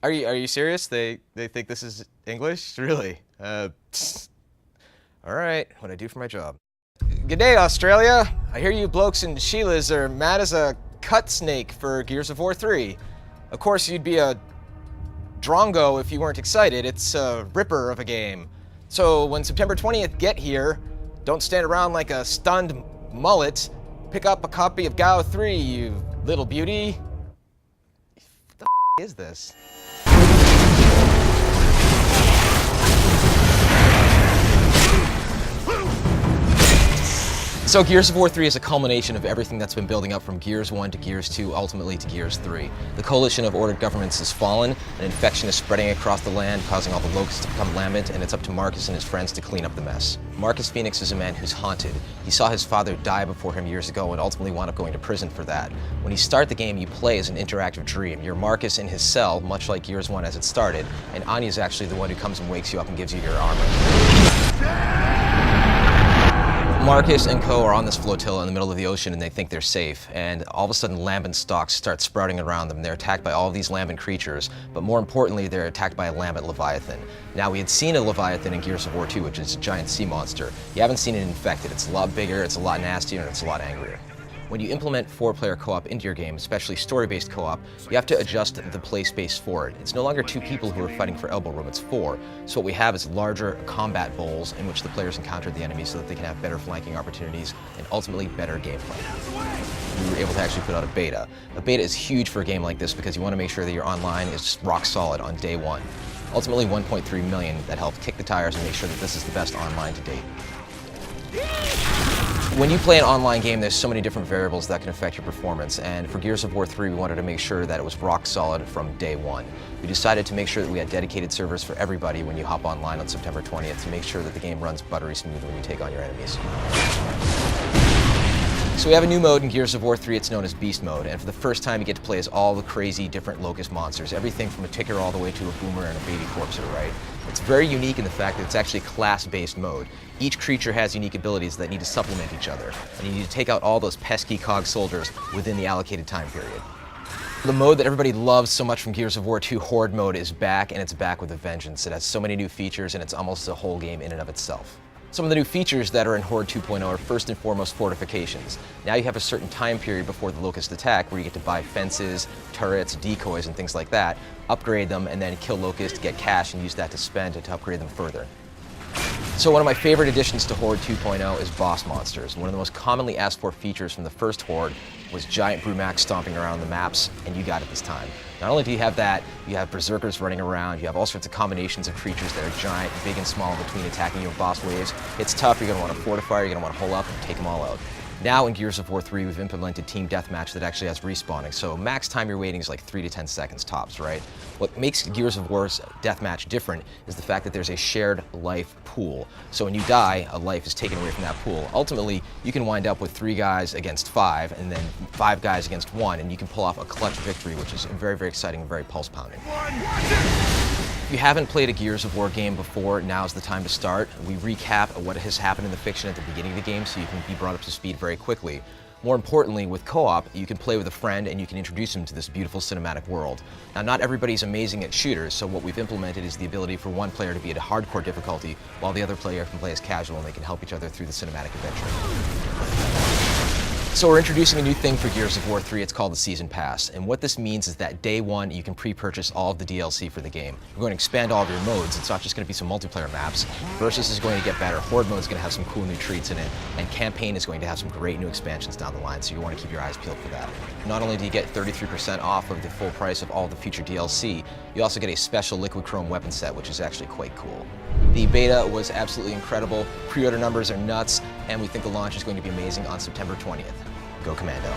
Are you serious? They think this is English? Really? All right, what I do for my job. Good day, Australia. I hear you blokes and Sheilas are mad as a cut snake for Gears of War 3. Of course, you'd be a drongo if you weren't excited. It's a ripper of a game. So when September 20th get here, don't stand around like a stunned mullet. Pick up a copy of GOW3, you little beauty. What the is this? So Gears of War 3 is a culmination of everything that's been building up from Gears 1 to Gears 2, ultimately to Gears 3. The coalition of ordered governments has fallen, an infection is spreading across the land, causing all the locusts to become lambent, and it's up to Marcus and his friends to clean up the mess. Marcus Phoenix is a man who's haunted. He saw his father die before him years ago and ultimately wound up going to prison for that. When you start the game, you play as an interactive dream. You're Marcus in his cell, much like Gears 1 as it started, and Anya's actually the one who comes and wakes you up and gives you your armor. Marcus and co are on this flotilla in the middle of the ocean and they think they're safe, and all of a sudden lambent stalks start sprouting around them. They're attacked by all of these lambent creatures, but more importantly they're attacked by a lambent leviathan. Now, we had seen a leviathan in Gears of War 2, which is a giant sea monster. You haven't seen it infected. It's a lot bigger, it's a lot nastier, and it's a lot angrier. When you implement 4-player co-op into your game, especially story-based co-op, you have to adjust the play space for it. It's no longer 2 people who are fighting for elbow room, it's 4. So what we have is larger combat bowls in which the players encounter the enemy so that they can have better flanking opportunities and ultimately better gameplay. We were able to actually put out a beta. A beta is huge for a game like this because you want to make sure that your online is rock solid on day 1. Ultimately 1.3 million that helped kick the tires and make sure that this is the best online to date. When you play an online game, there's so many different variables that can affect your performance, and for Gears of War 3 we wanted to make sure that it was rock solid from day 1. We decided to make sure that we had dedicated servers for everybody when you hop online on September 20th to make sure that the game runs buttery smooth when you take on your enemies. So we have a new mode in Gears of War 3, it's known as Beast Mode, and for the first time you get to play as all the crazy different locust monsters, everything from a ticker all the way to a boomer and a baby corpse to the right. It's very unique in the fact that it's actually a class-based mode. Each creature has unique abilities that need to supplement each other, and you need to take out all those pesky cog soldiers within the allocated time period. The mode that everybody loves so much from Gears of War 2, Horde Mode, is back, and it's back with a vengeance. It has so many new features, and it's almost a whole game in and of itself. Some of the new features that are in Horde 2.0 are first and foremost fortifications. Now you have a certain time period before the Locust attack where you get to buy fences, turrets, decoys, and things like that, upgrade them, and then kill Locust, get cash, and use that to spend to upgrade them further. So one of my favorite additions to Horde 2.0 is boss monsters. One of the most commonly asked for features from the first Horde was giant Brumacs stomping around the maps, and you got it this time. Not only do you have that, you have berserkers running around, you have all sorts of combinations of creatures that are giant, big and small between attacking you in boss waves. It's tough, you're going to want to fortify, you're going to want to hole up and take them all out. Now in Gears of War 3, we've implemented Team Deathmatch that actually has respawning, so max time you're waiting is like 3 to 10 seconds tops, right? What makes Gears of War's Deathmatch different is the fact that there's a shared life pool. So when you die, a life is taken away from that pool. Ultimately, you can wind up with 3 guys against 5, and then 5 guys against 1, and you can pull off a clutch victory, which is very, very exciting and very pulse-pounding. If you haven't played a Gears of War game before, now's the time to start. We recap what has happened in the fiction at the beginning of the game so you can be brought up to speed very quickly. More importantly, with co-op, you can play with a friend and you can introduce him to this beautiful cinematic world. Now, not everybody's amazing at shooters, so what we've implemented is the ability for one player to be at a hardcore difficulty while the other player can play as casual and they can help each other through the cinematic adventure. So we're introducing a new thing for Gears of War 3, it's called the Season Pass. And what this means is that day 1, you can pre-purchase all of the DLC for the game. We're going to expand all of your modes, it's not just going to be some multiplayer maps. Versus is going to get better, Horde Mode is going to have some cool new treats in it, and Campaign is going to have some great new expansions down the line, so you want to keep your eyes peeled for that. Not only do you get 33% off of the full price of all the future DLC, you also get a special Liquid Chrome weapon set, which is actually quite cool. The beta was absolutely incredible, pre-order numbers are nuts, and we think the launch is going to be amazing on September 20th. Go Commando.